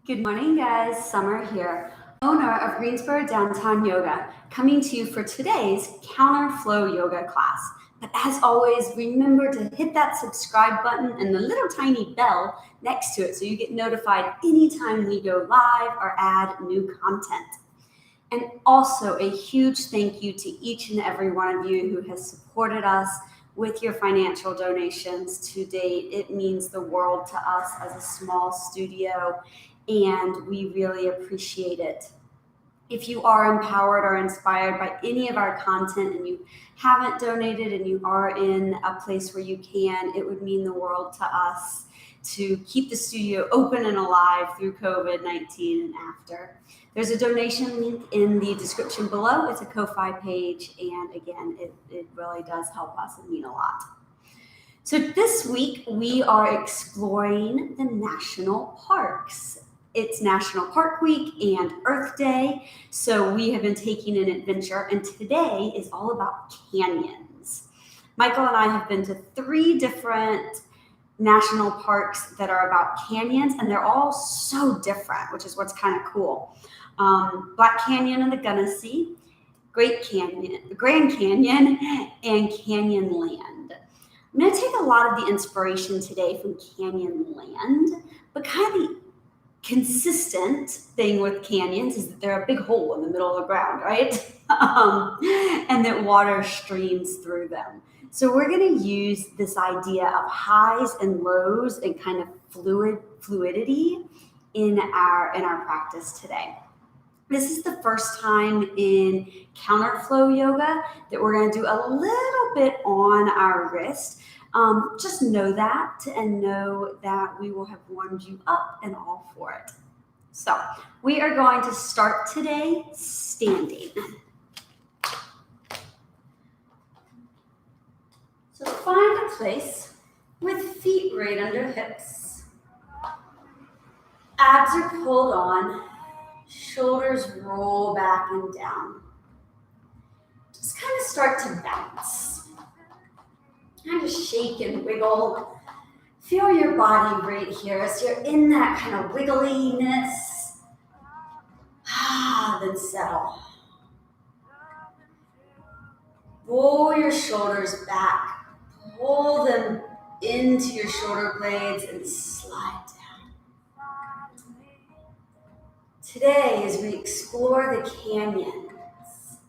Good morning, guys. Summer here, owner of Greensboro Downtown Yoga, coming to you for today's CounterFlow Yoga class. But as always, remember to hit that subscribe button and the little tiny bell next to it so you get notified anytime we go live or add new content. And also a huge thank you to each and every one of you who has supported us with your financial donations to date. It means the world to us as a small studio, and we really appreciate it. If you are empowered or inspired by any of our content and you haven't donated and you are in a place where you can, it would mean the world to us to keep the studio open and alive through COVID-19 and after. There's a donation link in the description below. It's a Ko-Fi page, and again, it really does help us and mean a lot. So this week, we are exploring the national parks. It's National Park Week and Earth Day, so we have been taking an adventure, and today is all about canyons. Michael and I have been to 3 different national parks that are about canyons, and they're all so different, which is what's kind of cool. Black Canyon in the Genesee, Grand Canyon, and Canyonland. I'm going to take a lot of the inspiration today from Canyonland, but kind of the consistent thing with canyons is that they're a big hole in the middle of the ground, right? And that water streams through them. So we're going to use this idea of highs and lows and kind of fluidity in our practice today. This is the first time in CounterFlow Yoga that we're going to do a little bit on our wrist. Just know that, and know that we will have warmed you up and all for it. So we are going to start today standing. So find a place with feet right under hips. Abs are pulled on, shoulders roll back and down. Just kind of start to bounce. Kind of shake and wiggle. Feel your body right here as you're in that kind of wiggliness. Then settle. Roll your shoulders back. Pull them into your shoulder blades and slide down. Today, as we explore the canyons,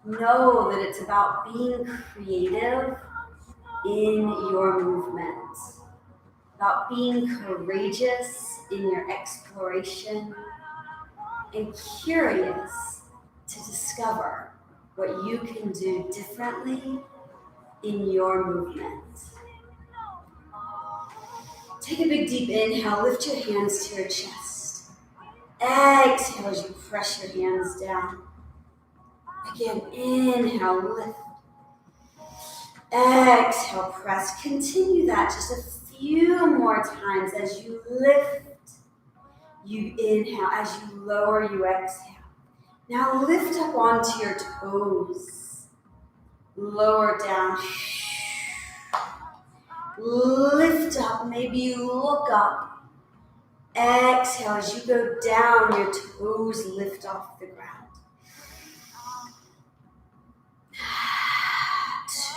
know that it's about being creative in your movement, about being courageous in your exploration, and curious to discover what you can do differently in your movement. Take a big deep inhale, lift your hands to your chest. Exhale as you press your hands down. Again, inhale, lift. Exhale, press. Continue that just a few more times. As you lift, you inhale. As you lower, you exhale. Now lift up onto your toes. Lower down. Lift up. Maybe you look up. Exhale. As you go down, your toes lift off the ground.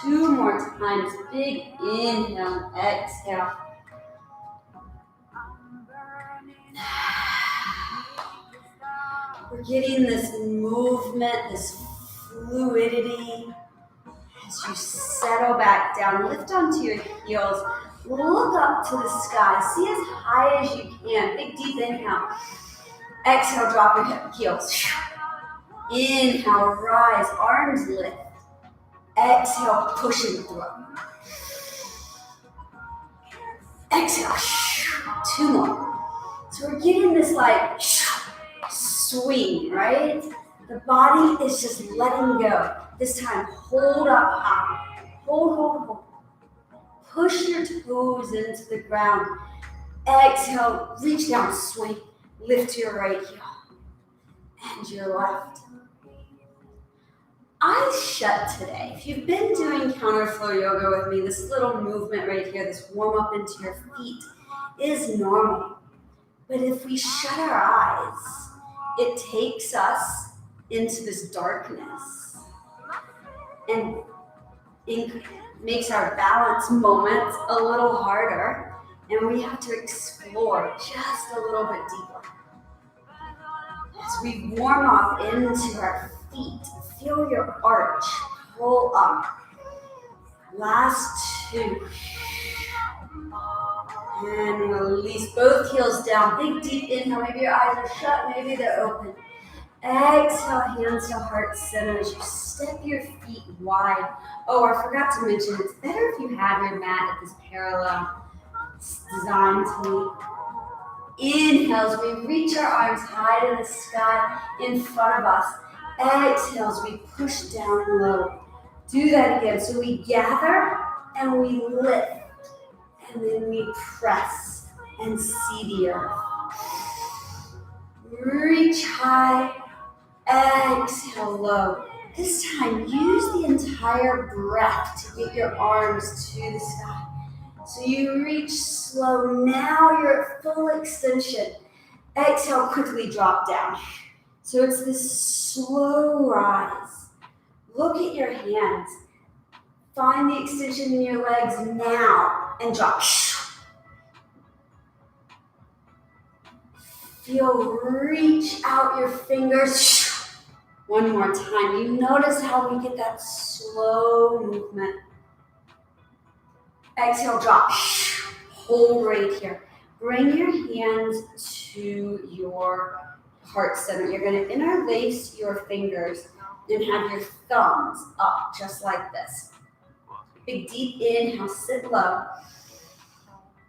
2 more times. Big inhale, exhale. We're getting this movement, this fluidity. As you settle back down, lift onto your heels. Look up to the sky. See as high as you can. Big deep inhale. Exhale, drop your heels. Inhale, rise, arms lift. Exhale, pushing through. Exhale, 2 more. So we're getting this like swing, right? The body is just letting go. This time, hold up high. Hold. Push your toes into the ground. Exhale, reach down, swing. Lift your right heel and your left. Eyes shut today. If you've been doing CounterFlow Yoga with me, this little movement right here, this warm up into your feet is normal. But if we shut our eyes, it takes us into this darkness and it makes our balance moments a little harder, and we have to explore just a little bit deeper. As we warm up into our feet, feel your arch pull up. Last two. And release both heels down. Big deep inhale. Maybe your eyes are shut, maybe they're open. Exhale, hands to heart center as you step your feet wide. Oh, I forgot to mention, it's better if you have your mat at this parallel. It's designed to inhale as we reach our arms high to the sky in front of us. Exhale as we push down low. Do that again. So we gather and we lift. And then we press and see the earth. Reach high. Exhale low. This time, use the entire breath to get your arms to the sky. So you reach slow. Now you're at full extension. Exhale, quickly drop down. So it's this slow rise. Look at your hands. Find the extension in your legs now and drop. Feel, reach out your fingers. One more time. You notice how we get that slow movement. Exhale, drop. Hold right here. Bring your hands to your heart center. You're going to interlace your fingers and have your thumbs up just like this. Big deep inhale, sit low.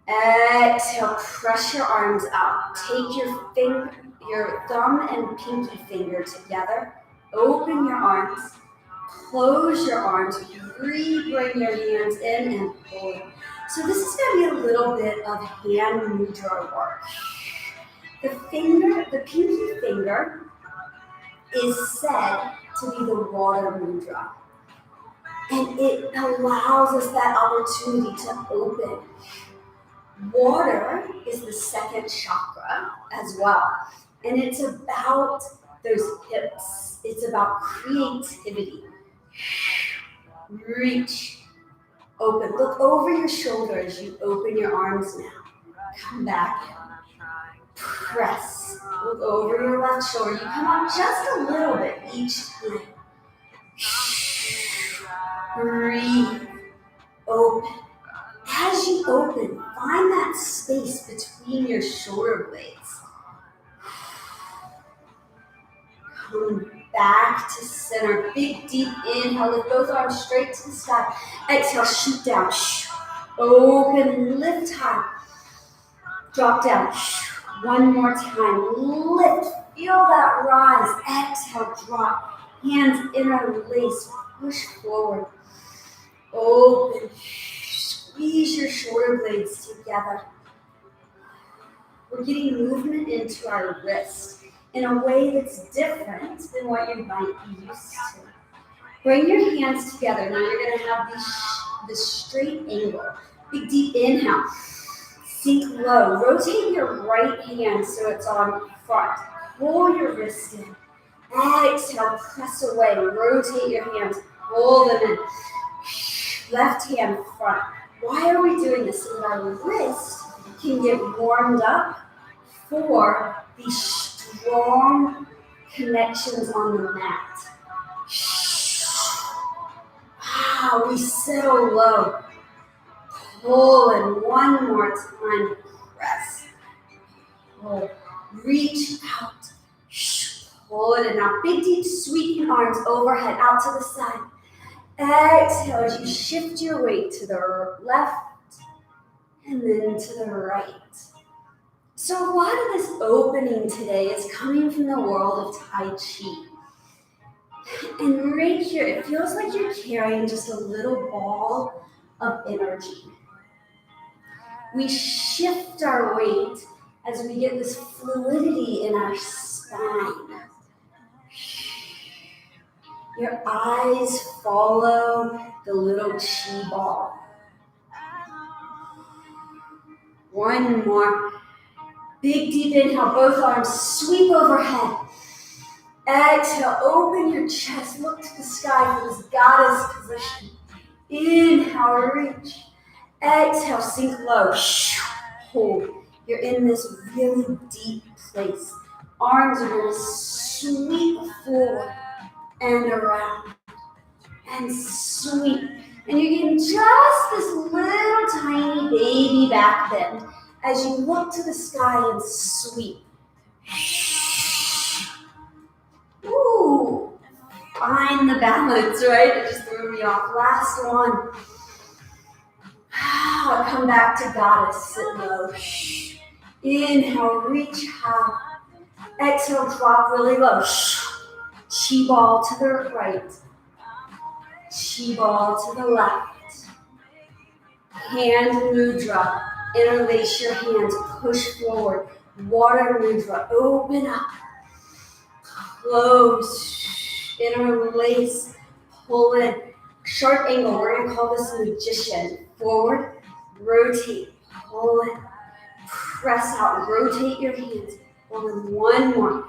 Exhale, press your arms out. Take your thumb and pinky finger together. Open your arms. Close your arms. Bring your hands in and hold. So this is going to be a little bit of hand mudra work. The pinky finger is said to be the water mudra. And it allows us that opportunity to open. Water is the second chakra as well. And it's about those hips. It's about creativity. Reach. Open. Look over your shoulder as you open your arms now. Come back in. Press. Look over your left shoulder. You come up just a little bit each time. Breathe. Open. As you open, find that space between your shoulder blades. Come back to center. Big, deep inhale. Lift both arms straight to the sky. Exhale, shoot down. Open, lift high. Drop down. One more time. Lift. Feel that rise. Exhale, drop. Hands interlace. Push forward. Open. Squeeze your shoulder blades together. We're getting movement into our wrist in a way that's different than what you might be used to. Bring your hands together. Now you're going to have this straight angle. Big deep inhale. Sink low. Rotate your right hand so it's on front. Pull your wrist in. Exhale, press away. Rotate your hands. Pull them in. Left hand front. Why are we doing this? So that our wrist can get warmed up for these strong connections on the mat. Wow, we settle low. Pull in one more time. Press. Pull. Reach out. Pull it in. Now big deep sweeping arms overhead out to the side. Exhale as you shift your weight to the left and then to the right. So a lot of this opening today is coming from the world of Tai Chi. And right here, it feels like you're carrying just a little ball of energy. We shift our weight as we get this fluidity in our spine. Your eyes follow the little chi ball. One more. Big deep inhale, both arms sweep overhead. Exhale, open your chest, look to the sky for this goddess position. Inhale, reach. Exhale, sink low. Hold. You're in this really deep place. Arms are going to sweep forward and around. And sweep. And you're getting just this little tiny baby back bend as you look to the sky and sweep. Ooh, find the balance, right? It just threw me off. Last one. Come back to goddess, sit low. Inhale, reach high. Exhale, drop really low. Chi ball to the right. Chi ball to the left. Hand mudra. Interlace your hands, push forward. Water mudra, open up. Close, interlace, pull in. Sharp angle, we're going to call this magician. Forward, rotate, pull in. Press out, rotate your hands. Pull in one more.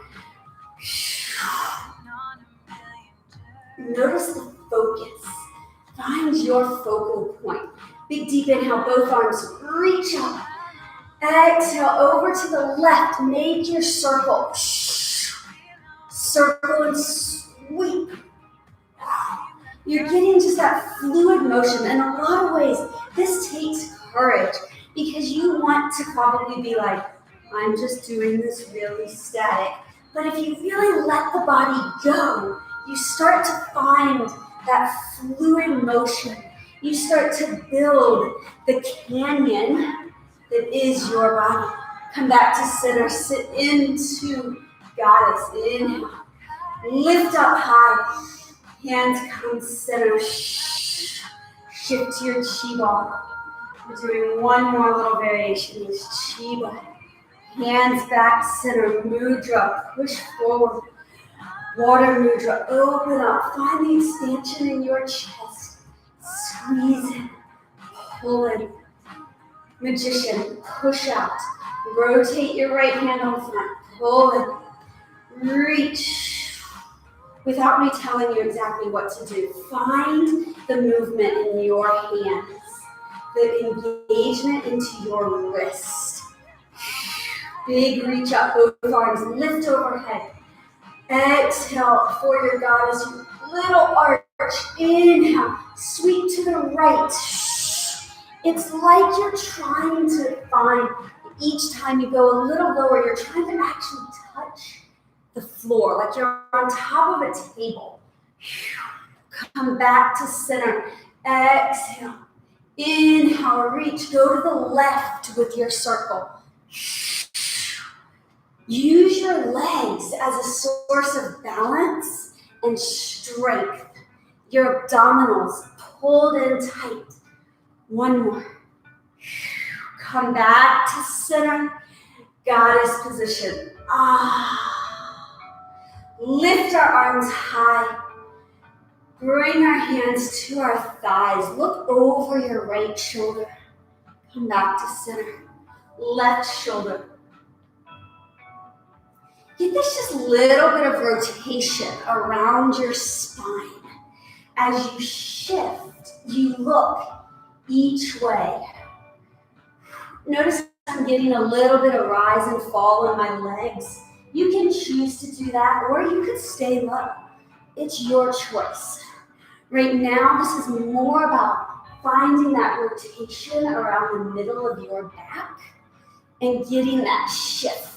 Notice the focus. Find your focal point. Big deep inhale, both arms reach up. Exhale, over to the left, make your circle. Circle and sweep. You're getting just that fluid motion. In a lot of ways, this takes courage because you want to probably be like, I'm just doing this really static. But if you really let the body go, you start to find that fluid motion. You start to build the canyon that is your body. Come back to center, sit into goddess. Inhale, lift up high. Hands come center. Shift to your chi ball. We're doing one more little variation with chi ball. Hands back center, mudra, push forward. Water mudra, open up. Find the expansion in your chest. Squeeze in, pull in. Magician, push out. Rotate your right hand on front. Pull in. Reach. Without me telling you exactly what to do, find the movement in your hands. The engagement into your wrist. Big reach up, both arms lift overhead. Exhale for your goddess, little arch. Inhale, sweep to the right. It's like you're trying to find, each time you go a little lower, you're trying to actually touch the floor, like you're on top of a table. Come back to center. Exhale. Inhale, reach. Go to the left with your circle. Use your legs as a source of balance and strength. Your abdominals pulled in tight. One more. Come back to center. Goddess position. Lift our arms high. Bring our hands to our thighs. Look over your right shoulder. Come back to center. Left shoulder. Get this just little bit of rotation around your spine. As you shift, you look each way. Notice I'm getting a little bit of rise and fall in my legs. You can choose to do that, or you could stay low. It's your choice. Right now, this is more about finding that rotation around the middle of your back and getting that shift.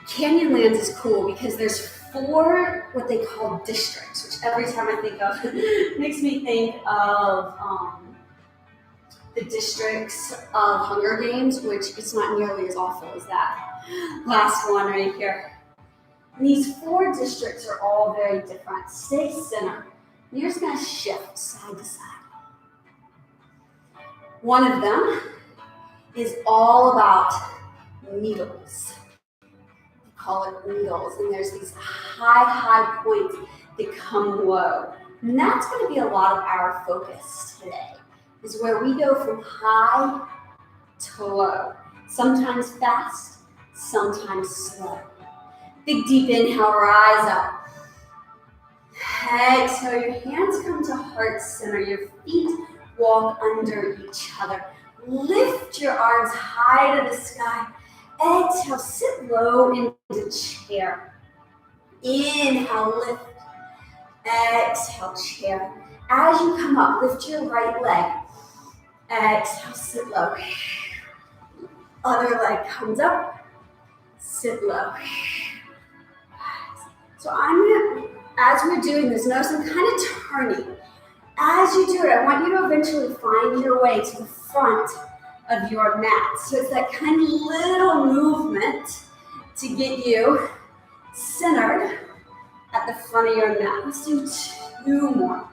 Canyonlands is cool because there's 4 what they call districts, which every time I think of makes me think of the districts of Hunger Games, which it's not nearly as awful as that last one right here. And these 4 districts are all very different. Stay center. You're just going to shift side to side. One of them is all about needles. They call it needles. And there's these high points that come low. And that's going to be a lot of our focus today, is where we go from high to low. Sometimes fast, sometimes slow. Big deep inhale, rise up. Exhale, your hands come to heart center. Your feet walk under each other. Lift your arms high to the sky. Exhale, sit low into chair. Inhale, lift. Exhale, chair. As you come up, lift your right leg. Exhale, sit low. Other leg comes up, sit low. So as we're doing this, notice I'm kind of turning. As you do it, I want you to eventually find your way to the front of your mat. So it's that kind of little movement to get you centered at the front of your mat. Let's do 2 more.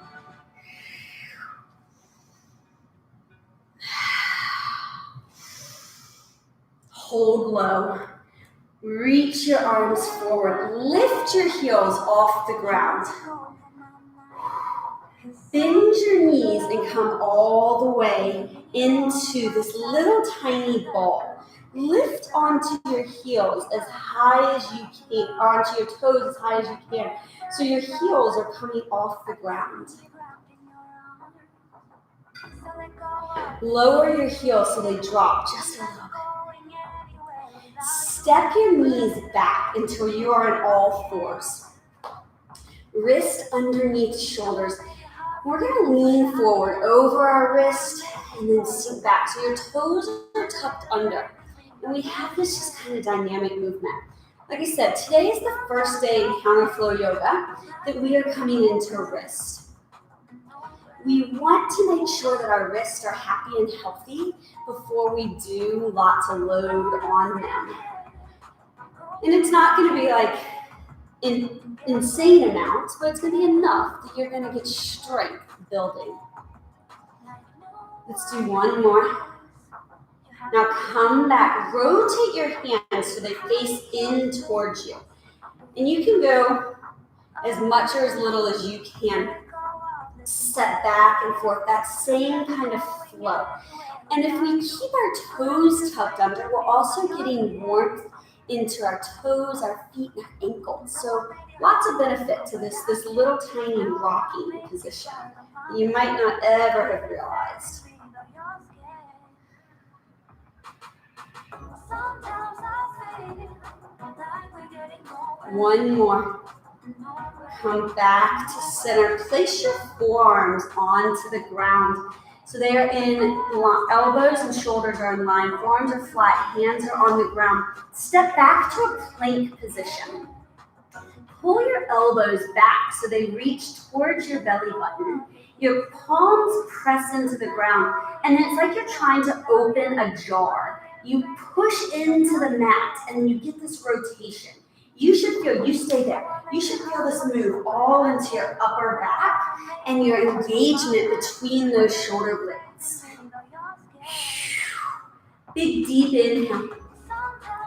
Hold low. Reach your arms forward. Lift your heels off the ground. Bend your knees and come all the way into this little tiny ball. Lift onto your heels as high as you can, onto your toes as high as you can. So your heels are coming off the ground. Lower your heels so they drop just a little bit. Step your knees back until you are on all fours. Wrist underneath shoulders. We're going to lean forward over our wrist and then sink back. So your toes are tucked under. And we have this just kind of dynamic movement. Like I said, today is the first day in CounterFlow Yoga that we are coming into wrist. We want to make sure that our wrists are happy and healthy before we do lots of load on them. And it's not going to be like insane amounts, but it's going to be enough that you're going to get strength building. Let's do 1 more. Now come back, rotate your hands so they face in towards you. And you can go as much or as little as you can. Step back and forth, that same kind of flow. And if we keep our toes tucked under, we're also getting warmth into our toes, our feet, and our ankles. So lots of benefit to this little tiny rocking position you might not ever have realized. 1 more. Come back to center. Place your forearms onto the ground. So they are in, elbows and shoulders are in line. Forearms are flat, hands are on the ground. Step back to a plank position. Pull your elbows back so they reach towards your belly button. Your palms press into the ground, and it's like you're trying to open a jar. You push into the mat, and you get this rotation. You stay there. You should feel this move all into your upper back and your engagement between those shoulder blades. Big deep inhale.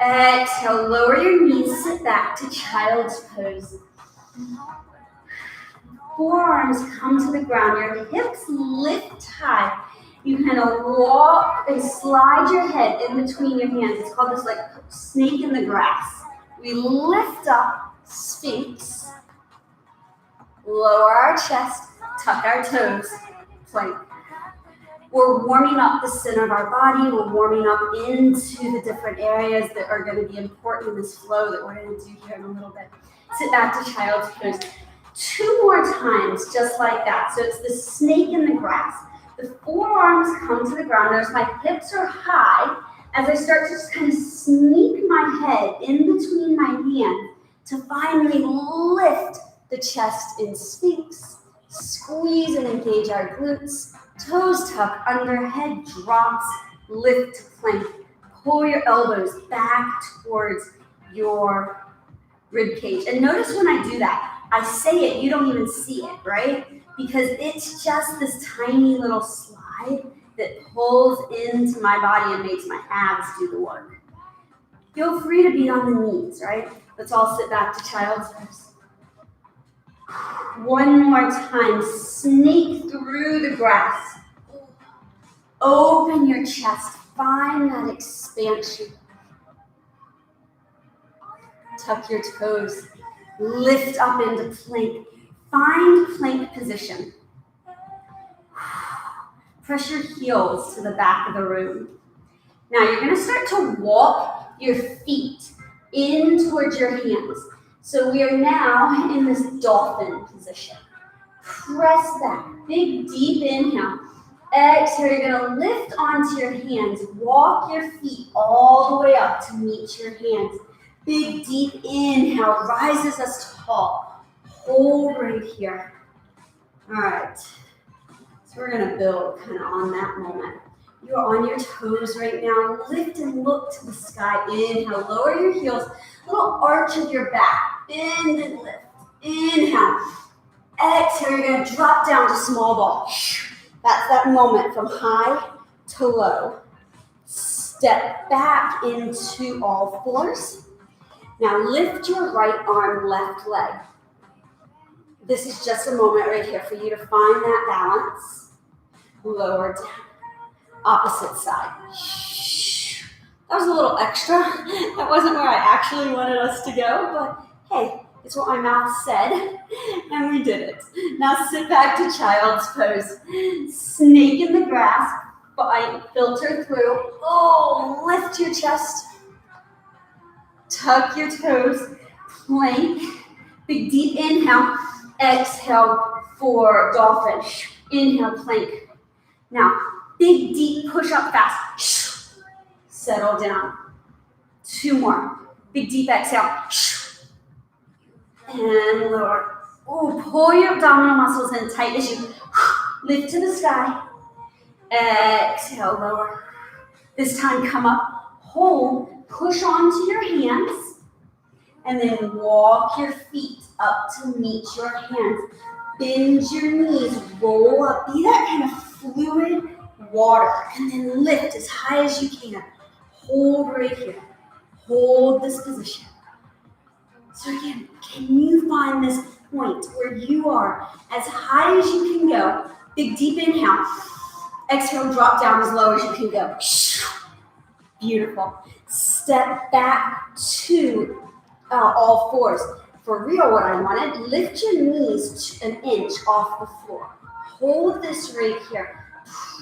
Exhale, lower your knees, sit back to child's pose. Forearms come to the ground, your hips lift high. You kind of walk and slide your head in between your hands. It's called this like snake in the grass. We lift up, Sphinx, lower our chest, tuck our toes, plank. We're warming up the center of our body. We're warming up into the different areas that are going to be important in this flow that we're going to do here in a little bit. Sit back to child's pose. 2 more times, just like that. So it's the snake in the grass. The forearms come to the ground. Notice my hips are high. As I start to just kind of sneak my head in between my hands to finally lift the chest in Sphinx. Squeeze and engage our glutes. Toes tuck under, head drops, lift to plank. Pull your elbows back towards your rib cage. And notice when I do that, I say it, you don't even see it, right? Because it's just this tiny little slide that pulls into my body and makes my abs do the work. Feel free to be on the knees, right? Let's all sit back to child's pose. 1 more time, snake through the grass. Open your chest. Find that expansion. Tuck your toes. Lift up into plank. Find plank position. Press your heels to the back of the room. Now you're going to start to walk your feet in towards your hands. So we are now in this dolphin position. Press back. Big, deep inhale. Exhale, you're going to lift onto your hands. Walk your feet all the way up to meet your hands. Big, deep inhale rises us tall. Hold right here. All right. So we're going to build kind of on that moment. You are on your toes right now. Lift and look to the sky. Inhale, lower your heels. Little arch of your back. Bend and lift. Inhale. Exhale, you're going to drop down to small ball. That's that moment from high to low. Step back into all fours. Now lift your right arm, left leg. This is just a moment right here for you to find that balance. Lower down. Opposite side. That was a little extra. That wasn't where I actually wanted us to go, but hey, it's what my mouth said, and we did it. Now sit back to child's pose. Snake in the grass, filter through. Oh, lift your chest. Tuck your toes. Plank. Big deep inhale. Exhale for dolphin. Inhale, plank. Now, big deep push up fast. Settle down. 2 more. Big deep exhale. And lower. Oh, pull your abdominal muscles in tight as you lift to the sky. Exhale, lower. This time come up, hold, push onto your hands, and then walk your feet up to meet your hands. Bend your knees, roll up, be that kind of fluid water, and then lift as high as you can. Hold right here. Hold this position. So again, can you find this point where you are as high as you can go? Big deep inhale. Exhale, drop down as low as you can go. Beautiful. Step back to all fours. For real, what I wanted, lift your knees an inch off the floor. Hold this right here.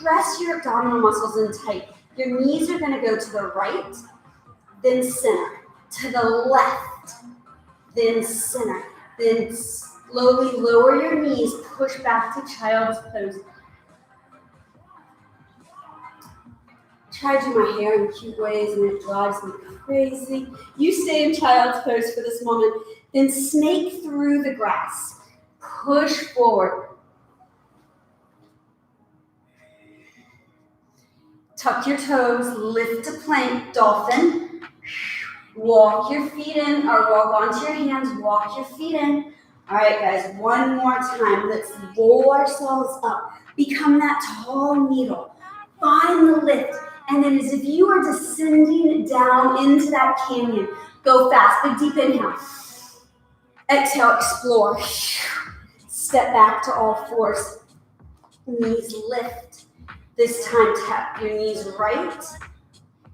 Press your abdominal muscles in tight. Your knees are going to go to the right, then center, to the left, then center. Then slowly lower your knees, push back to child's pose. Try to do my hair in cute ways and it drives me crazy. You stay in child's pose for this moment. Then snake through the grass. Push forward. Tuck your toes, lift to plank, dolphin. Walk your feet in, or walk onto your hands, walk your feet in. All right, guys, one more time. Let's roll ourselves up. Become that tall needle. Find the lift. And then as if you are descending down into that canyon, go fast, big deep inhale. Exhale, explore. Step back to all fours. Knees lift. This time tap your knees right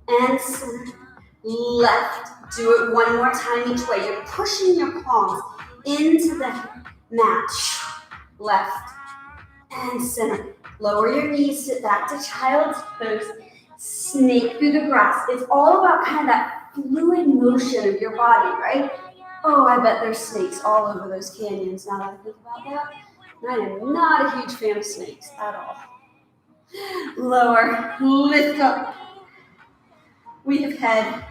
and center, left. Do it one more time each way. You're pushing your palms into the mat. Left and center. Lower your knees, sit back to child's pose. Snake through the grass. It's all about kind of that fluid motion of your body, right? Oh, I bet there's snakes all over those canyons now that I think about that. I am not a huge fan of snakes at all. Lower, lift up. We have had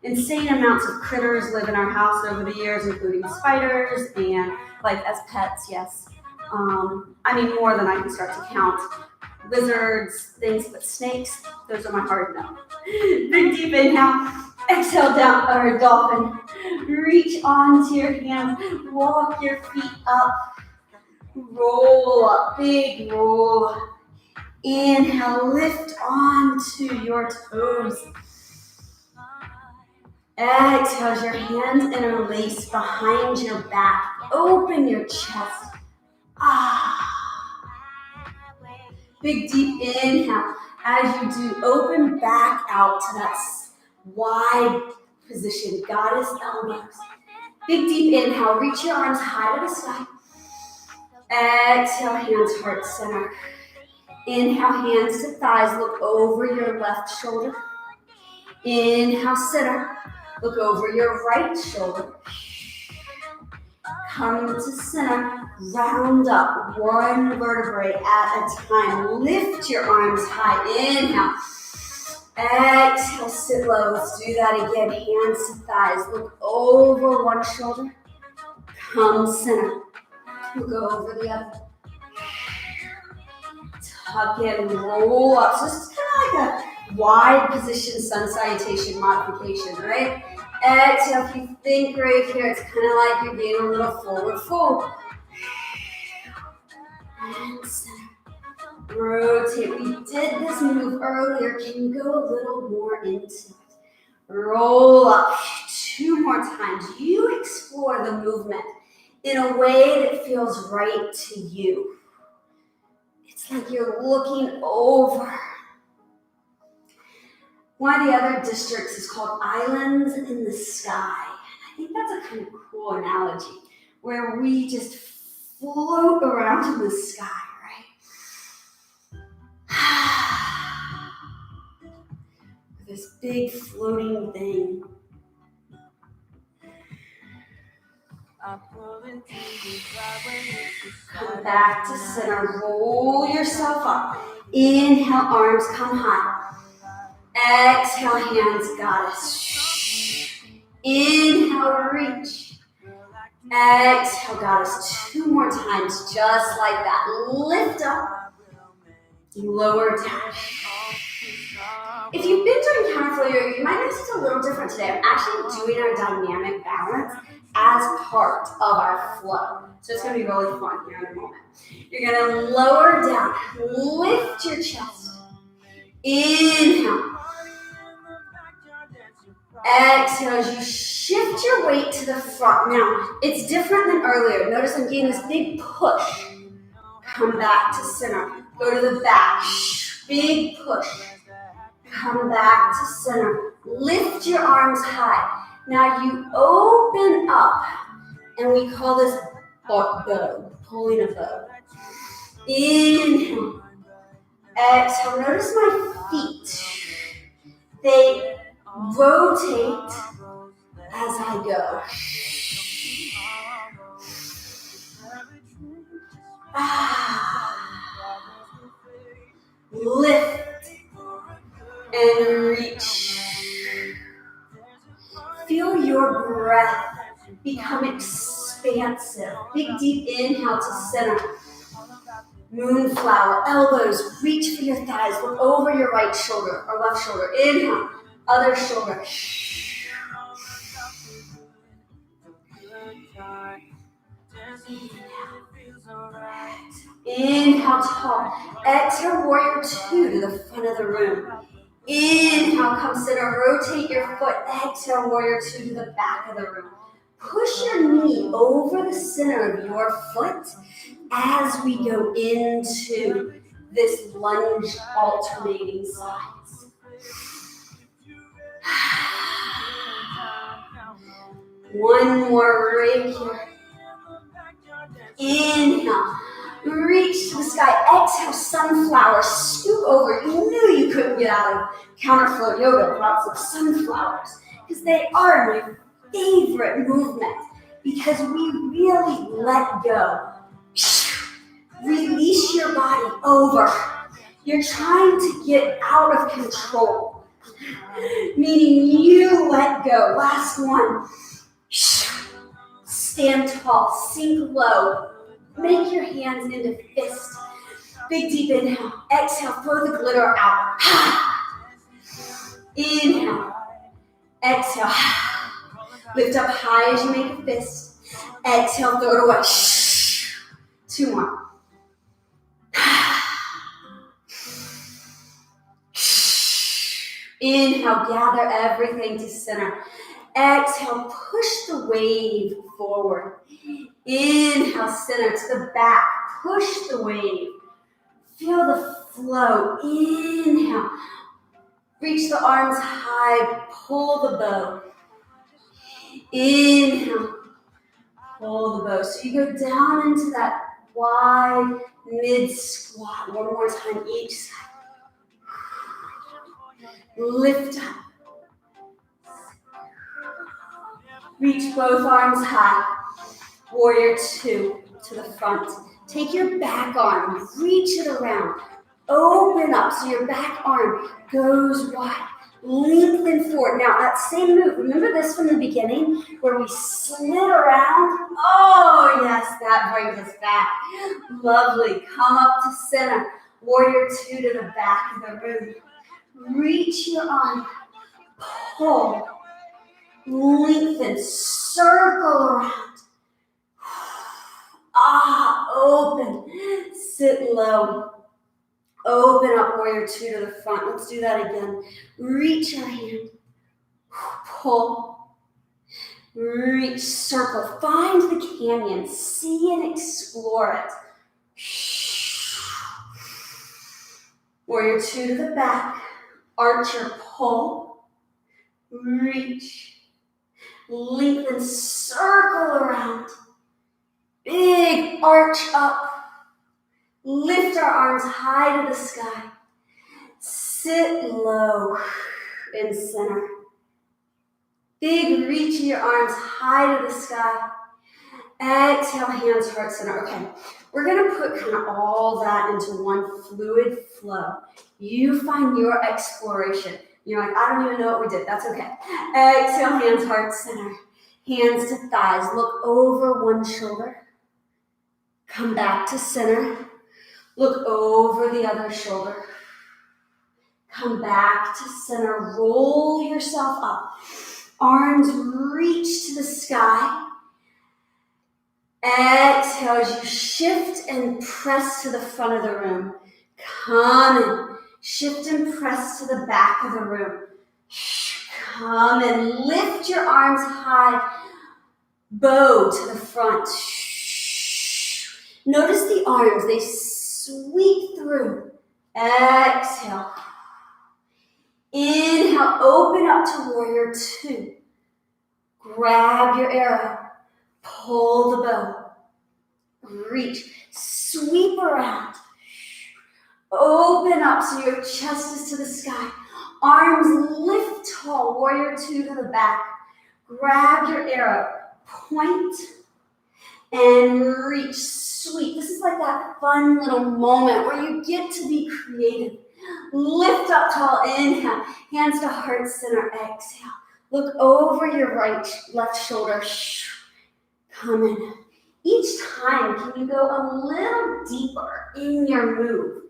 insane amounts of critters live in our house over the years, including spiders and like as pets, yes. I mean, more than I can start to count. Lizards, things, but snakes, those are my hard no. Big deep inhale, exhale down, or dolphin. Reach onto your hands, walk your feet up, roll up, big roll. Inhale, lift onto your toes. Exhale as your hands interlace behind your back. Open your chest. Big deep inhale. As you do, open back out to that wide position, goddess elbows. Big deep inhale, reach your arms high to the sky. Exhale, hands heart center. Inhale, hands to thighs, look over your left shoulder. Inhale, center, look over your right shoulder. Come to center, round up one vertebrae at a time. Lift your arms high, inhale. Exhale, sit low. Let's do that again. Hands to thighs. Look over one shoulder. Come center. We'll go over the other. Tuck in, roll up. So this is kind of like a wide position sun salutation modification, right? Exhale, if you think right here, it's kind of like you're getting a little forward fold. And center. Rotate. We did this move earlier. Can you go a little more into it? Roll up. 2 more times. You explore the movement in a way that feels right to you. It's like you're looking over. One of the other districts is called Islands in the Sky. I think that's a kind of cool analogy where we just float around in the sky, right? This big floating thing. Come back to center. Roll yourself up. Inhale, arms come high. Exhale, hands, goddess. Inhale, reach. Exhale, goddess. 2 more times, just like that. Lift up. Lower down. If you've been doing CounterFlow Yoga, you might notice it's a little different today. I'm actually doing our dynamic balance as part of our flow. So it's going to be really fun here in a moment. You're going to lower down. Lift your chest. Inhale. Exhale as you shift your weight to the front. Now, it's different than earlier. Notice I'm getting this big push. Come back to center. Go to the back. Big push. Come back to center. Lift your arms high. Now you open up, and we call this bow, pulling a bow. Inhale. Exhale. Notice my feet. They rotate as I go. Lift and reach. Feel your breath become expansive. Big deep inhale to center. Moonflower, elbows, reach for your thighs. Look over your right shoulder or left shoulder. Inhale, other shoulder. Inhale, tall. Exhale, warrior 2 to the front of the room. Inhale, come center. Rotate your foot. Exhale, warrior 2 to the back of the room. Push your knee over the center of your foot as we go into this lunge alternating sides. One more right here. Inhale, reach to the sky. Exhale, sunflower, scoop over. You knew you couldn't get out of CounterFlow Yoga without some sunflowers, because they are my favorite movement, because we really let go. Release your body over. You're trying to get out of control, meaning you let go. Last one. Stand tall, sink low. Make your hands into fist. Big deep inhale. Exhale, throw the glitter out. Inhale. Exhale. Lift up high as you make a fist. Exhale, throw it away. 2 more. Inhale, gather everything to center. Exhale, push the wave forward. Inhale, center to the back. Push the wave Feel the flow. Inhale. Reach the arms high. Pull the bow. Inhale. Pull the bow. So you go down into that wide mid squat. One more time each side. Lift up. Reach both arms high. Warrior two to the front. Take your back arm, reach it around. Open up so your back arm goes wide. Lengthen forward. Now that same move, remember this from the beginning where we slid around? Oh yes, that brings us back. Lovely. Come up to center. Warrior two to the back of the room. Reach your arm. Pull. Lengthen. Circle around. Open. Sit low. Open up, warrior two to the front. Let's do that again. Reach your hand. Pull. Reach, circle. Find the canyon. See and explore it. Warrior two to the back. Archer, pull. Reach. Lengthen, circle around. Big arch up. Lift our arms high to the sky. Sit low in center. Big reach in your arms high to the sky. Exhale, hands, heart center. Okay, we're gonna put kind of all that into one fluid flow. You find your exploration. You're like, I don't even know what we did. That's okay. Exhale, hands, heart center. Hands to thighs. Look over one shoulder. Come back to center. Look over the other shoulder. Come back to center. Roll yourself up. Arms reach to the sky. Exhale as you shift and press to the front of the room. Come in. Shift and press to the back of the room. Come and lift your arms high. Bow to the front. Notice the arms, they sweep through. Exhale. Inhale, open up to warrior two. Grab your arrow. Pull the bow. Reach. Sweep around. Open up so your chest is to the sky. Arms lift tall. Warrior two to the back. Grab your arrow. Point and reach. Sweep. This is like that fun little moment where you get to be creative. Lift up tall. Inhale. Hands to heart center. Exhale. Look over your left shoulder. Come in. Each time, can you go a little deeper in your move?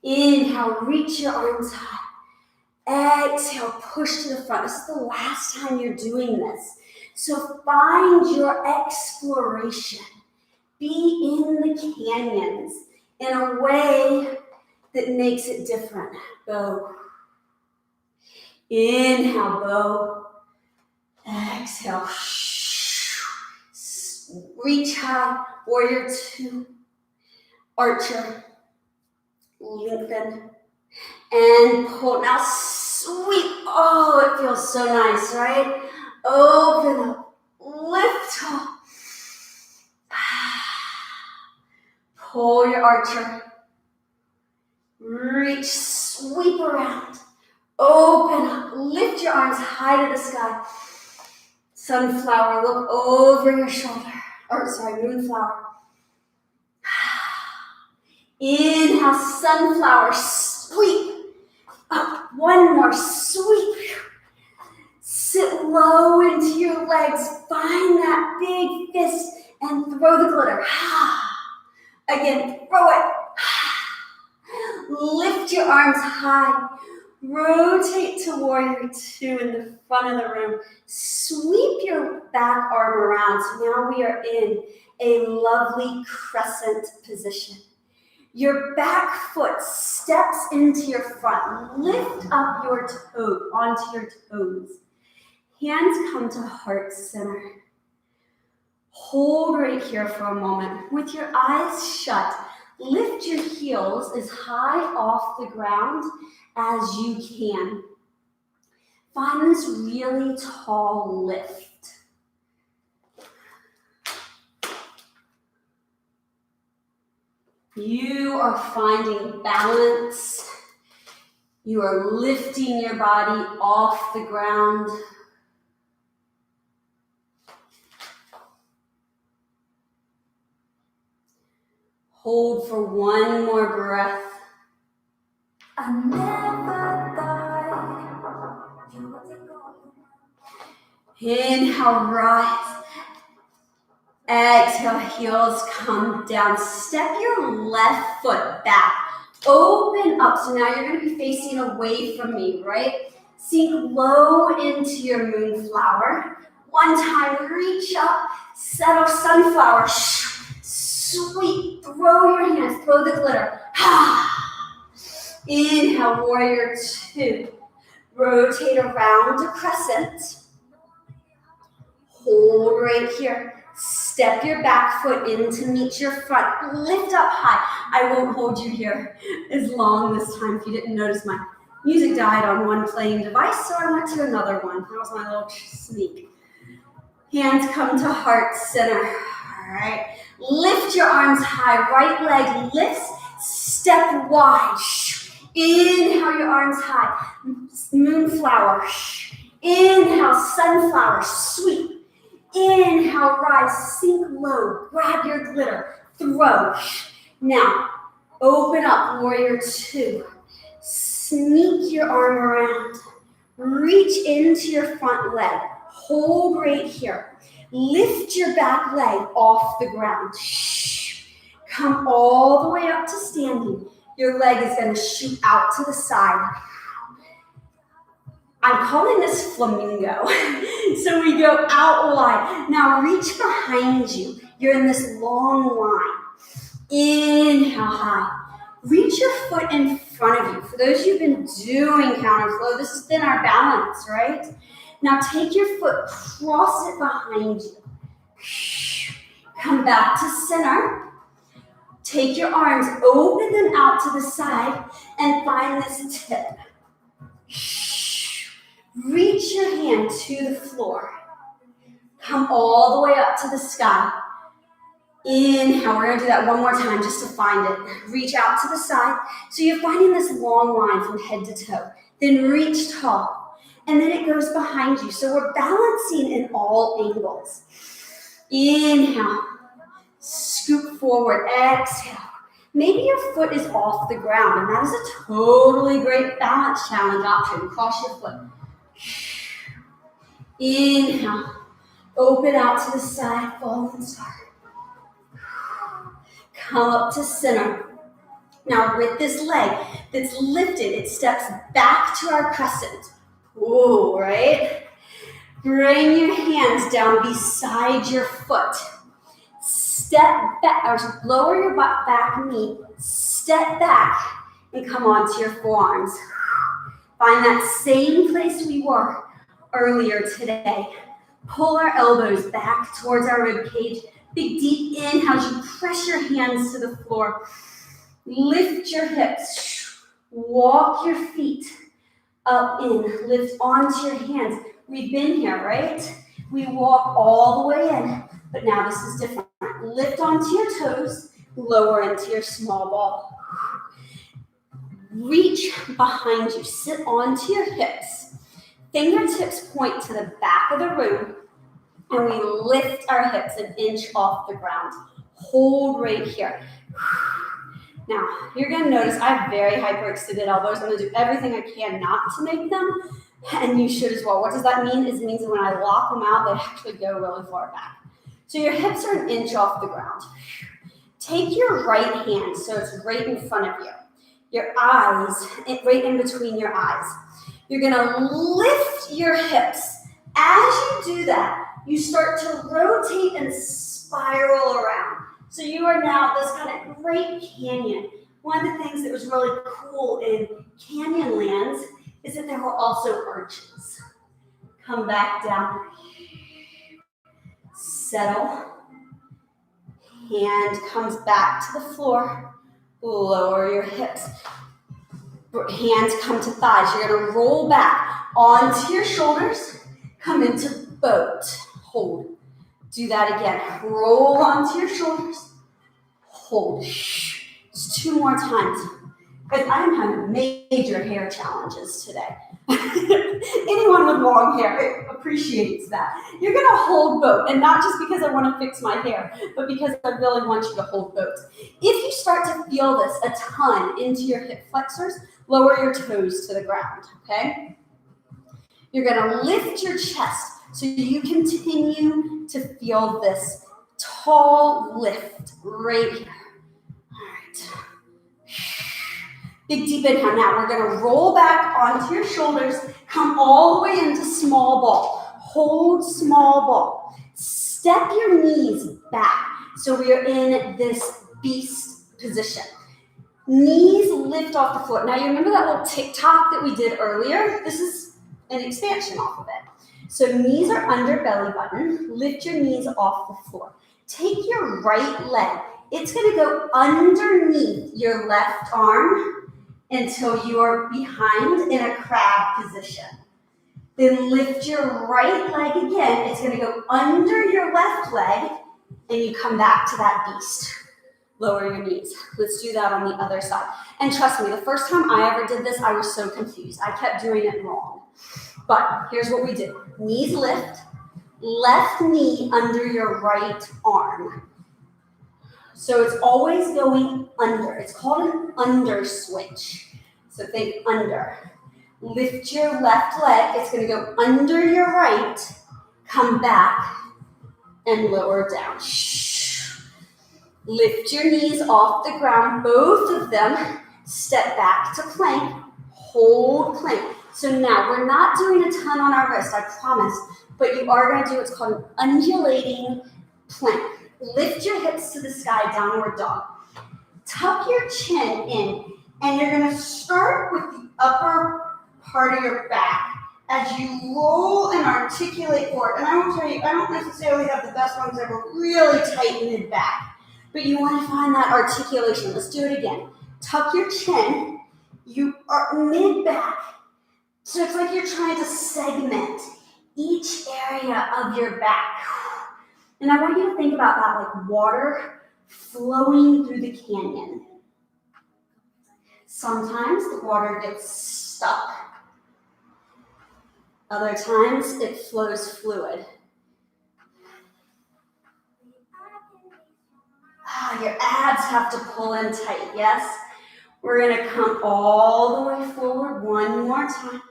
Inhale, reach your arms high. Exhale, push to the front. This is the last time you're doing this. So find your exploration. Be in the canyons in a way that makes it different. Bow. Inhale, bow. Exhale. Reach high. Warrior two. Archer. Lengthen. And pull. Now sweep. Oh, it feels so nice, right? Open up. Lift tall. Pull your archer. Reach, sweep around. Open up. Lift your arms high to the sky. Sunflower, look over your shoulder. Moonflower. Inhale, sunflower, sweep. Up, one more, sweep. Sit low into your legs. Find that big fist and throw the glitter. Again, throw it. Lift your arms high. Rotate to warrior two in the front of the room. Sweep your back arm around. So now we are in a lovely crescent position. Your back foot steps into your front. Lift up your toe onto your toes. Hands come to heart center. Hold right here for a moment. With your eyes shut, Lift your heels as high off the ground as you can. Find this really tall lift. You are finding balance. You are lifting your body off the ground. Hold for one more breath. I never thought you would go. Inhale, rise. Exhale, heels come down. Step your left foot back. Open up. So now you're going to be facing away from me, right? Sink low into your moon flower. One time, reach up. Settle sunflower. Sweep. Throw your hands. Throw the glitter. Inhale, warrior two. Rotate around a crescent. Hold right here. Step your back foot in to meet your front. Lift up high. I won't hold you here as long this time. If you didn't notice, my music died on one playing device, so I went to another one. That was my little sneak. Hands come to heart center. All right. Lift your arms high. Right leg lifts. Step wide. Inhale your arms high. Moonflower. Inhale, sunflower. Sweep. Inhale, rise, sink low, grab your glitter, throw. Now, open up, warrior two. Sneak your arm around. Reach into your front leg. Hold right here. Lift your back leg off the ground. Come all the way up to standing. Your leg is going to shoot out to the side. I'm calling this flamingo. So we go out wide. Now reach behind you. You're in this long line. Inhale high. Reach your foot in front of you. For those of you who've been doing counterflow, this has been our balance, right? Now take your foot, cross it behind you. Come back to center. Take your arms, open them out to the side, and find this tip. Reach your hand to the floor. Come all the way up to the sky. Inhale, we're going to do that one more time just to find it. Reach out to the side. So you're finding this long line from head to toe. Then reach tall. And then it goes behind you. So we're balancing in all angles. Inhale. Scoop forward. Exhale. Maybe your foot is off the ground, and that is a totally great balance challenge option. Cross your foot. Inhale. Open out to the side, falling star. Come up to center. Now with this leg that's lifted, it steps back to our crescent. Ooh, right? Bring your hands down beside your foot. Step back, or lower your back knee. Step back and come onto your forearms. Find that same place we were earlier today. Pull our elbows back towards our rib cage. Big deep inhale as you press your hands to the floor. Lift your hips. Walk your feet up in. Lift onto your hands. We've been here, right? We walk all the way in, but now this is different. Lift onto your toes. Lower into your small ball. Reach behind you. Sit onto your hips. Fingertips point to the back of the room. And we lift our hips an inch off the ground. Hold right here. Now, you're going to notice I have very hyperextended elbows. I'm going to do everything I can not to make them, and you should as well. What does that mean? It means that when I lock them out, they actually go really far back. So your hips are an inch off the ground. Take your right hand, so it's right in front of you. Your eyes, right in between your eyes. You're going to lift your hips. As you do that, you start to rotate and spiral around. So you are now this kind of great canyon. One of the things that was really cool in canyon lands is that there were also arches. Come back down. Settle. Hand comes back to the floor. Lower your hips. Hands come to thighs. You're going to roll back onto your shoulders. Come into boat. Hold. Do that again. Roll onto your shoulders. Hold. Just 2 more times. Because I'm having major hair challenges today. Anyone with long hair appreciates that. You're going to hold boat, and not just because I want to fix my hair, but because I really want you to hold boat. If you start to feel this a ton into your hip flexors, lower your toes to the ground, okay? You're going to lift your chest so you continue to feel this tall lift right here. All right. Big deep inhale. Now we're going to roll back onto your shoulders. Come all the way into small ball. Hold small ball. Step your knees back. So we are in this beast position. Knees lift off the floor. Now you remember that little tick-tock that we did earlier? This is an expansion off of it. So knees are under belly button. Lift your knees off the floor. Take your right leg. It's going to go underneath your left arm until you are behind in a crab position. Then lift your right leg again. It's going to go under your left leg, and you come back to that beast. Lower your knees. Let's do that on the other side. And trust me, the first time I ever did this, I was so confused. I kept doing it wrong. But here's what we do. Knees lift, left knee under your right arm. So it's always going under. It's called an under switch. So think under. Lift your left leg. It's going to go under your right. Come back and lower down. Lift your knees off the ground. Both of them. Step back to plank. Hold plank. So now we're not doing a ton on our wrist, I promise. But you are going to do what's called an undulating plank. Lift your hips to the sky, downward dog. Tuck your chin in, and you're going to start with the upper part of your back as you roll and articulate forward. And I will tell you, I don't necessarily have the best ones ever, really tight mid back, but you want to find that articulation. Let's do it again. Tuck your chin. You are mid back, so it's like you're trying to segment each area of your back. And I want you to think about that like water flowing through the canyon. Sometimes the water gets stuck. Other times it flows fluid. Your abs have to pull in tight, yes? We're going to come all the way forward one more time.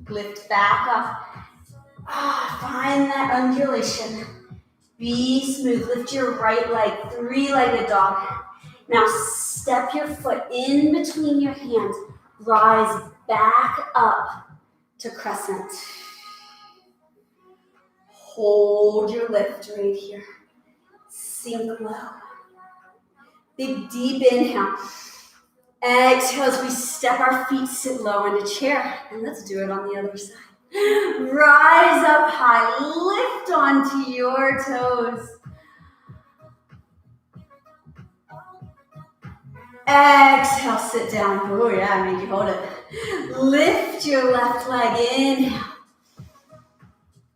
Lift back up. Find that undulation. Be smooth. Lift your right leg, three-legged dog. Now step your foot in between your hands. Rise back up to crescent. Hold your lift right here. Sink low. Big deep inhale. Exhale as we step our feet, sit low in a chair. And let's do it on the other side. Rise up high, lift onto your toes. Exhale, sit down. Oh yeah, I made you hold it. Lift your left leg, inhale.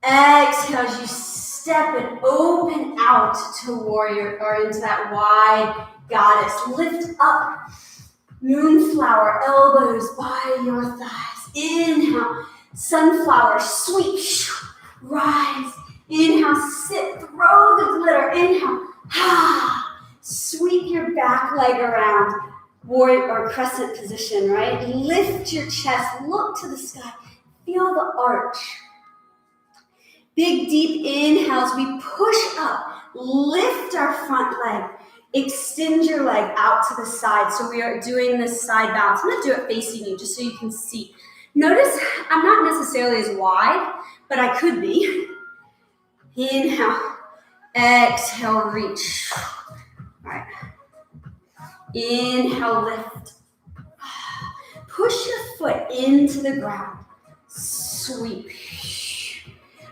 Exhale as you step and open out to warrior or into that wide goddess. Lift up. Moonflower, elbows by your thighs. Inhale, sunflower, sweep, rise. Inhale, sit, throw the glitter. Inhale, sweep your back leg around, warrior or crescent position, right? Lift your chest, look to the sky, feel the arch. Big deep inhales, we push up, lift our front leg. Extend your leg out to the side. So we are doing this side balance. I'm going to do it facing you just so you can see. Notice I'm not necessarily as wide, but I could be. Inhale. Exhale, reach. All right. Inhale, lift. Push your foot into the ground. Sweep.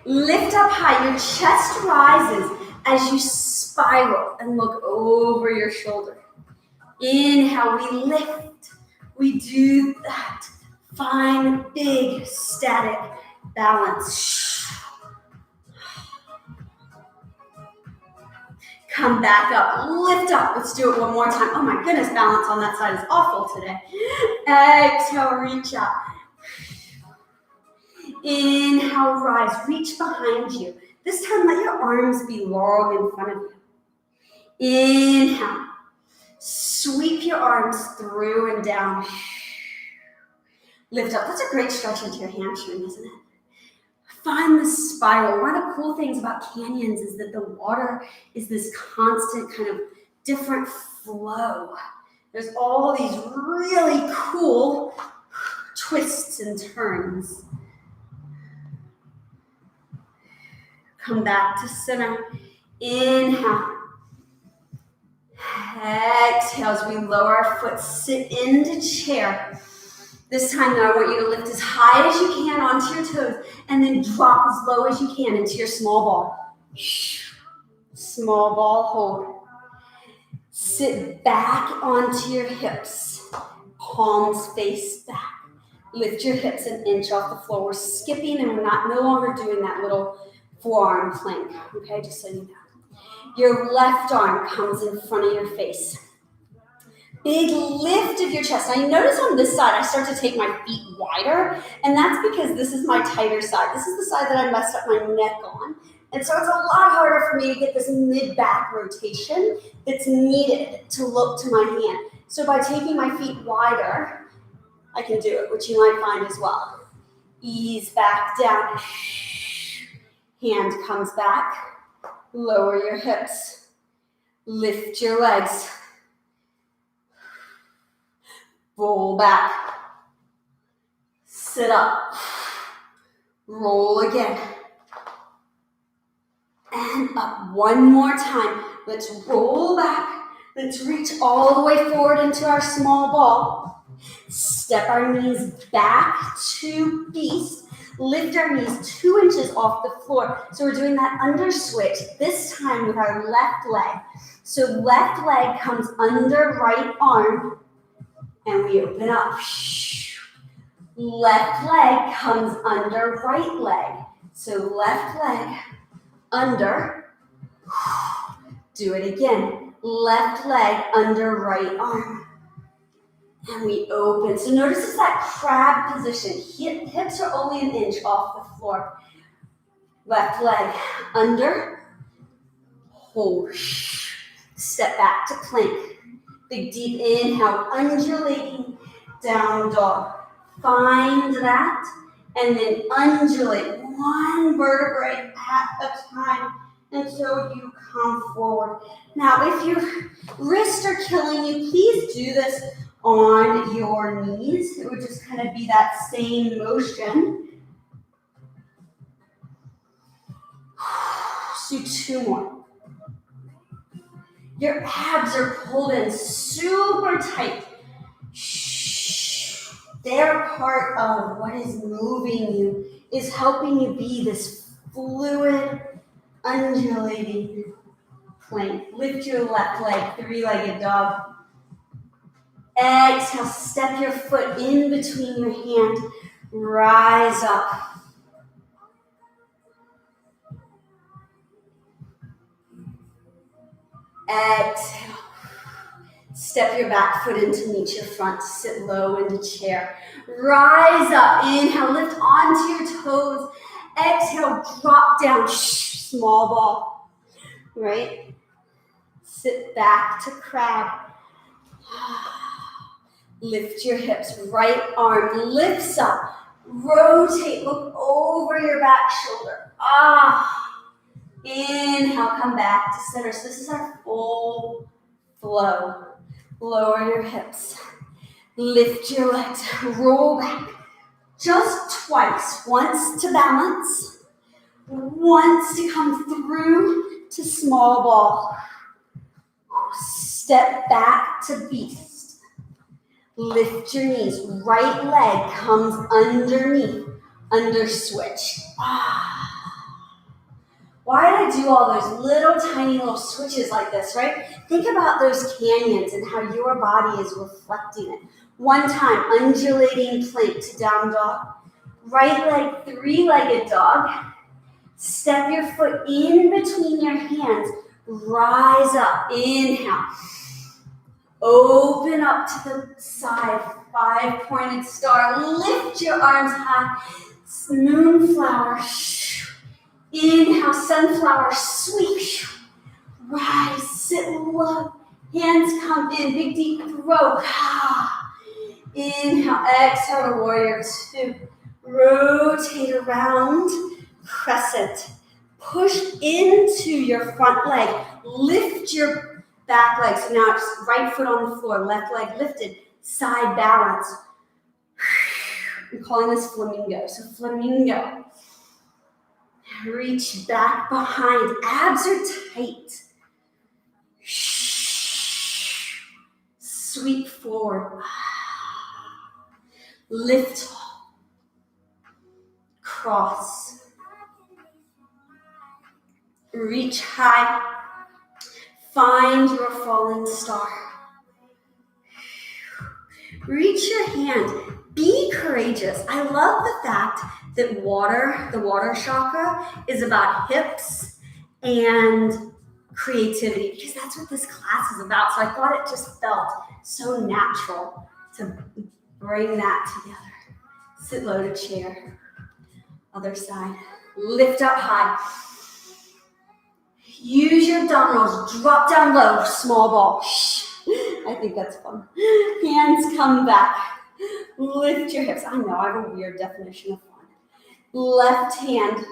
Lift up high. Your chest rises as you spiral and look over your shoulder. Inhale, we lift. We do that fine, big, static balance. Come back up, lift up. Let's do it one more time. Oh my goodness, balance on that side is awful today. Exhale, reach out. Inhale, rise, reach behind you. This time, let your arms be long in front of you. Inhale, sweep your arms through and down. Lift up. That's a great stretch into your hamstring, isn't it? Find the spiral. One of the cool things about canyons is that the water is this constant kind of different flow. There's all these really cool twists and turns. Come back to center. Inhale. Exhale as we lower our foot, sit into chair. This time now I want you to lift as high as you can onto your toes and then drop as low as you can into your small ball. Small ball hold. Sit back onto your hips. Palms face back. Lift your hips an inch off the floor. We're skipping and we're no longer doing that little forearm plank, okay, just so you know. Your left arm comes in front of your face. Big lift of your chest. Now you notice on this side, I start to take my feet wider, and that's because this is my tighter side. This is the side that I messed up my neck on. And so it's a lot harder for me to get this mid-back rotation that's needed to look to my hand. So by taking my feet wider, I can do it, which you might find as well. Ease back down. Hand comes back. Lower your hips. Lift your legs. Roll back. Sit up. Roll again. And up one more time. Let's roll back. Let's reach all the way forward into our small ball. Step our knees back to beast. Lift our knees 2 inches off the floor. So we're doing that under switch, this time with our left leg. So left leg comes under right arm, and we open up. Left leg comes under right leg. So left leg under. Do it again. Left leg under right arm. And we open. So notice it's that crab position. Hips are only an inch off the floor. Left leg under. Hold. Step back to plank. Big deep inhale. Undulating down dog. Find that. And then undulate one vertebrae at a time until you come forward. Now, if your wrists are killing you, please do this on your knees. It would just kind of be that same motion. Let's do 2 more. Your abs are pulled in super tight. They're part of what is moving you, is helping you be this fluid, undulating plank. Lift your left leg, 3-legged dog. Exhale, step your foot in between your hand. Rise up. Exhale. Step your back foot in to meet your front. Sit low into chair. Rise up. Inhale, lift onto your toes. Exhale, drop down. Small ball. Right? Sit back to crab. Lift your hips, right arm lifts up, rotate, look over your back shoulder. Inhale, come back to center. So this is our full flow. Lower your hips, lift your legs, roll back. Just twice, once to balance, once to come through to small ball. Step back to beast. Lift your knees. Right leg comes underneath. Under switch. Why did I do all those little tiny little switches like this, right? Think about those canyons and how your body is reflecting it. One time, undulating plank to down dog. Right leg, three-legged dog. Step your foot in between your hands. Rise up. Inhale. Open up to the side. Five-pointed star. Lift your arms high. Moonflower. Inhale, sunflower, sweep. Rise, sit low. Hands come in, big deep throat. Inhale, exhale to warrior two. Rotate around, crescent. Push into your front leg. Lift your back leg. So now it's right foot on the floor, left leg lifted, side balance. I'm calling this flamingo. So flamingo. Reach back behind. Abs are tight. Sweep forward. Lift. Cross. Reach high. Find your falling star. Reach your hand. Be courageous. I love the fact that the water chakra, is about hips and creativity, because that's what this class is about. So I thought it just felt so natural to bring that together. Sit low to chair. Other side. Lift up high. Use your abdominals. Drop down low. Small ball. I think that's fun. Hands come back. Lift your hips. I know I have a weird definition of fun. Left hand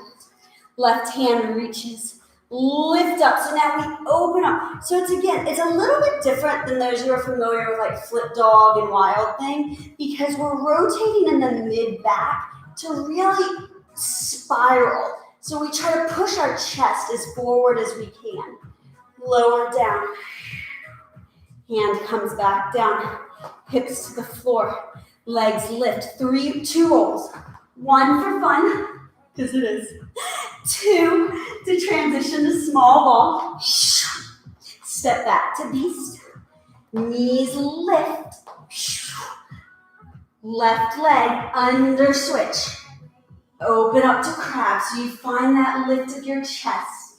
reaches. Lift up. So now we open up. So it's a little bit different than those who are familiar with like flip dog and wild thing, because we're rotating in the mid back to really spiral. So we try to push our chest as forward as we can. Lower down. Hand comes back down. Hips to the floor. Legs lift. 2 rolls. 1 for fun, because it is. 2 to transition to small ball. Step back to beast. Knees lift. Left leg under switch. Open up to crab, so you find that lift of your chest.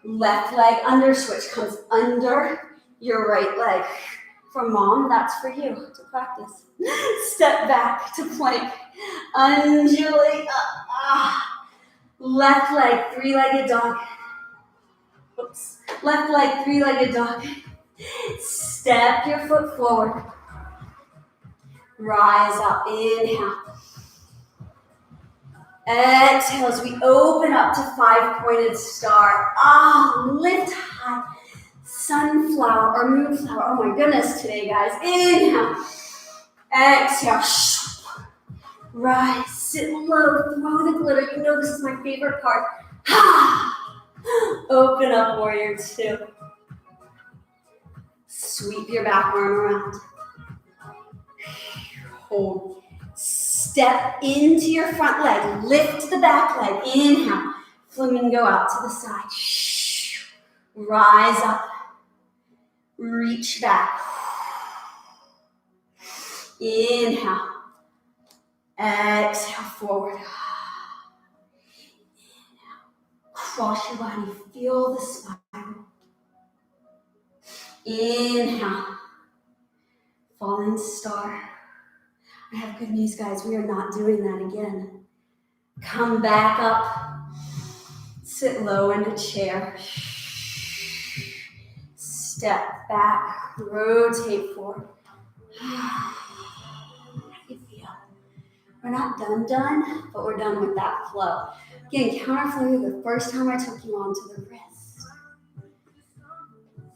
Left leg under switch comes under your right leg. For mom, that's for you to practice. Step back to plank. Undulate up. Left leg, 3-legged dog. Oops. Left leg, 3-legged dog. Step your foot forward. Rise up. Inhale. Exhale as we open up to 5-pointed star. Lift high. Sunflower or moonflower. Oh my goodness today, guys. Inhale. Exhale. Rise. Sit low. Throw the glitter. You know this is my favorite part. Open up, warrior two. Sweep your back arm around. Hold. Step into your front leg. Lift the back leg. Inhale. Flamingo out to the side. Rise up. Reach back. Inhale. Exhale forward. Inhale. Cross your body. Feel the spiral. Inhale. Falling star. I have good news, guys. We are not doing that again. Come back up. Sit low in a chair. Step back. Rotate forward. How do you feel? We're not done, but we're done with that flow. Again, CounterFlow Yoga, the first time I took you onto the wrist.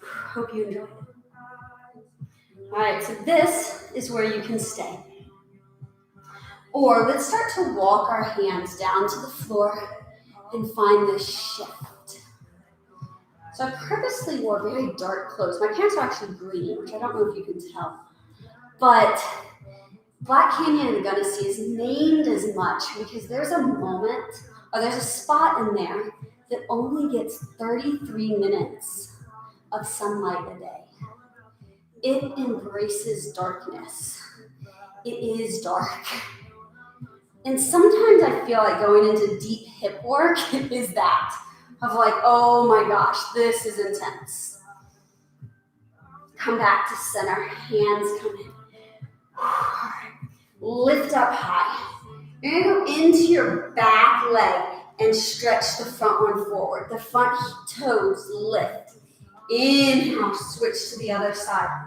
Hope you enjoyed it. All right, so this is where you can stay. Or let's start to walk our hands down to the floor and find this shift. So I purposely wore very dark clothes. My pants are actually green, which I don't know if you can tell. But Black Canyon and Genesee is named as much because there's a moment, or there's a spot in there that only gets 33 minutes of sunlight a day. It embraces darkness. It is dark. And sometimes I feel like going into deep hip work is that, of like, oh my gosh, this is intense. Come back to center, hands come in. Lift up high. You're gonna go into your back leg and stretch the front one forward. The front toes lift. Inhale, switch to the other side.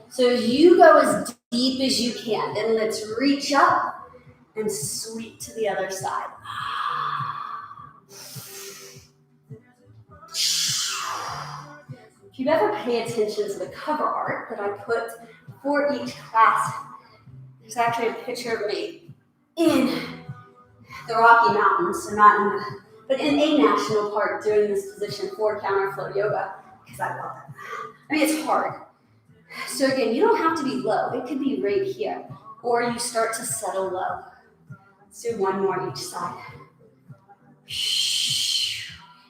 So you go as deep as you can. Then let's reach up and sweep to the other side. If you ever pay attention to the cover art that I put for each class, there's actually a picture of me in the Rocky Mountains, so not in the, but in a national park doing this position for CounterFlow Yoga, because I love it. I mean, it's hard. So again, you don't have to be low. It could be right here, or you start to settle low. Let's do one more each side.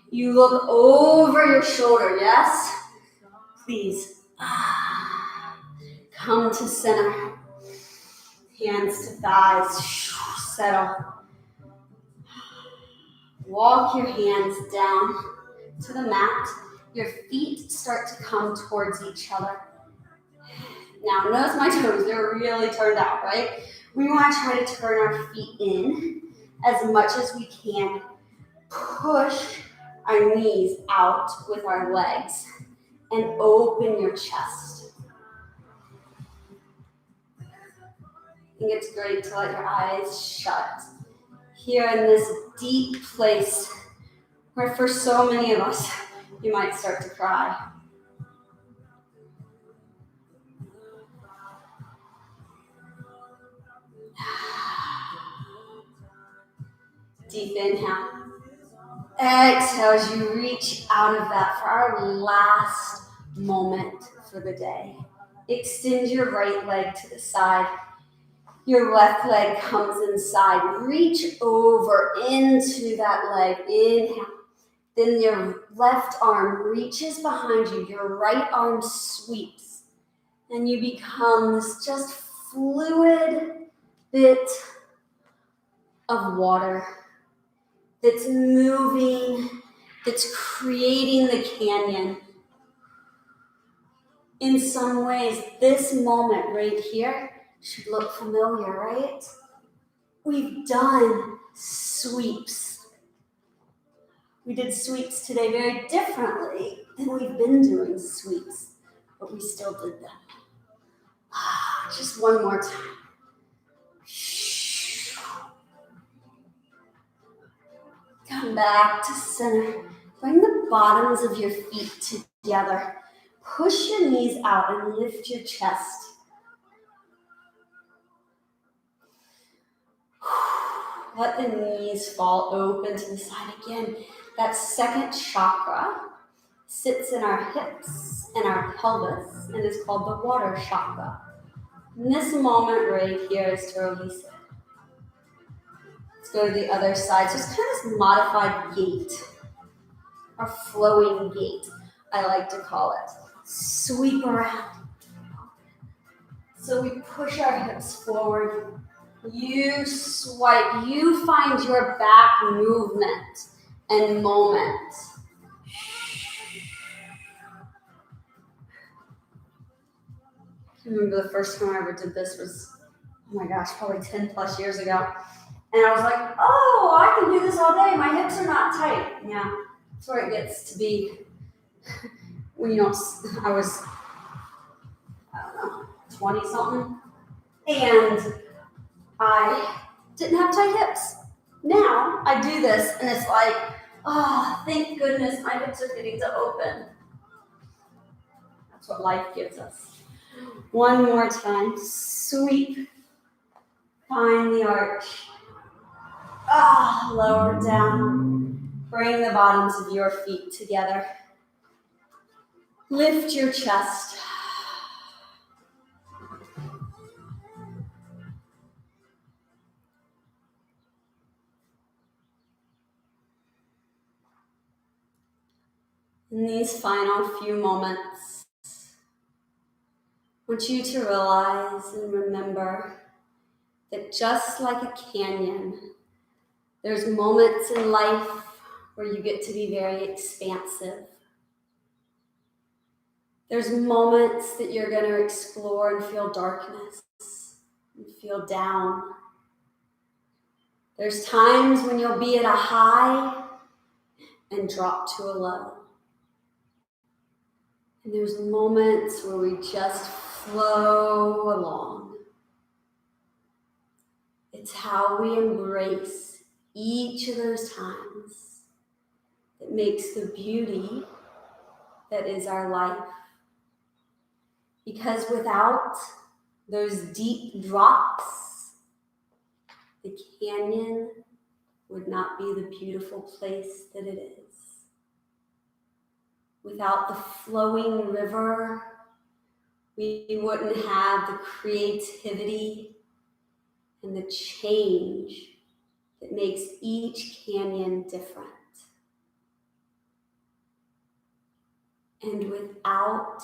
You look over your shoulder, yes? Please. Come to center. Hands to thighs. Settle. Walk your hands down to the mat. Your feet start to come towards each other. Now, notice my toes, they're really turned out, right? We want to try to turn our feet in as much as we can. Push our knees out with our legs and open your chest. I think it's great to let your eyes shut here in this deep place where for so many of us, you might start to cry. Deep inhale. Exhale as you reach out of that for our last moment for the day. Extend your right leg to the side. Your left leg comes inside. Reach over into that leg. Inhale. Then your left arm reaches behind you. Your right arm sweeps. And you become this just fluid bit of water that's moving, that's creating the canyon. In some ways, this moment right here should look familiar, right? We've done sweeps. We did sweeps today very differently than we've been doing sweeps, but we still did them. Just one more time. Come back to center. Bring the bottoms of your feet together. Push your knees out and lift your chest. Let the knees fall open to the side again. That second chakra sits in our hips and our pelvis and is called the water chakra. And this moment right here is to release it. Let's go to the other side. So it's kind of this modified gait, or flowing gait, I like to call it. Sweep around. So we push our hips forward. You swipe. You find your back movement and moment. I remember the first time I ever did this was, oh my gosh, probably 10 plus years ago. And I was like, oh, I can do this all day. My hips are not tight. Yeah, that's where it gets to be. When I was, I don't know, 20 something. And I didn't have tight hips. Now I do this and it's like, oh, thank goodness my hips are getting to open. That's what life gives us. One more time. Sweep. Find the arch. Lower down. Bring the bottoms of your feet together. Lift your chest. In these final few moments, I want you to realize and remember that just like a canyon, there's moments in life where you get to be very expansive. There's moments that you're going to explore and feel darkness and feel down. There's times when you'll be at a high and drop to a low. And there's moments where we just flow along. It's how we embrace each of those times that makes the beauty that is our life. Because without those deep drops, the canyon would not be the beautiful place that it is. Without the flowing river, we wouldn't have the creativity and the change that makes each canyon different. And without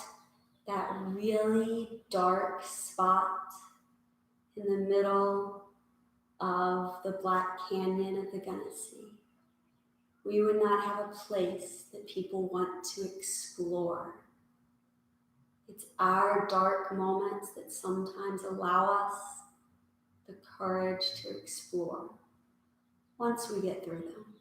that really dark spot in the middle of the Black Canyon of the Genesee, we would not have a place that people want to explore. It's our dark moments that sometimes allow us the courage to explore once we get through them.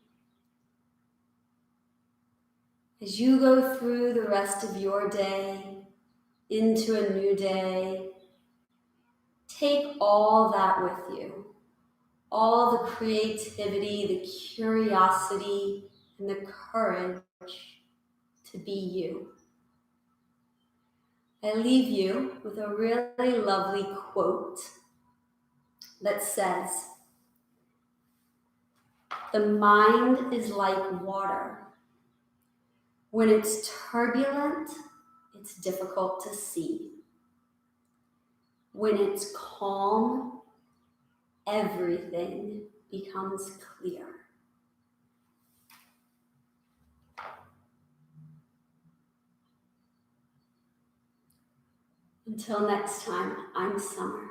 As you go through the rest of your day into a new day, take all that with you. All the creativity, the curiosity, and the courage to be you. I leave you with a really lovely quote that says, "The mind is like water. When it's turbulent, it's difficult to see. When it's calm, everything becomes clear." Until next time, I'm Summer.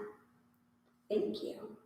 Thank you.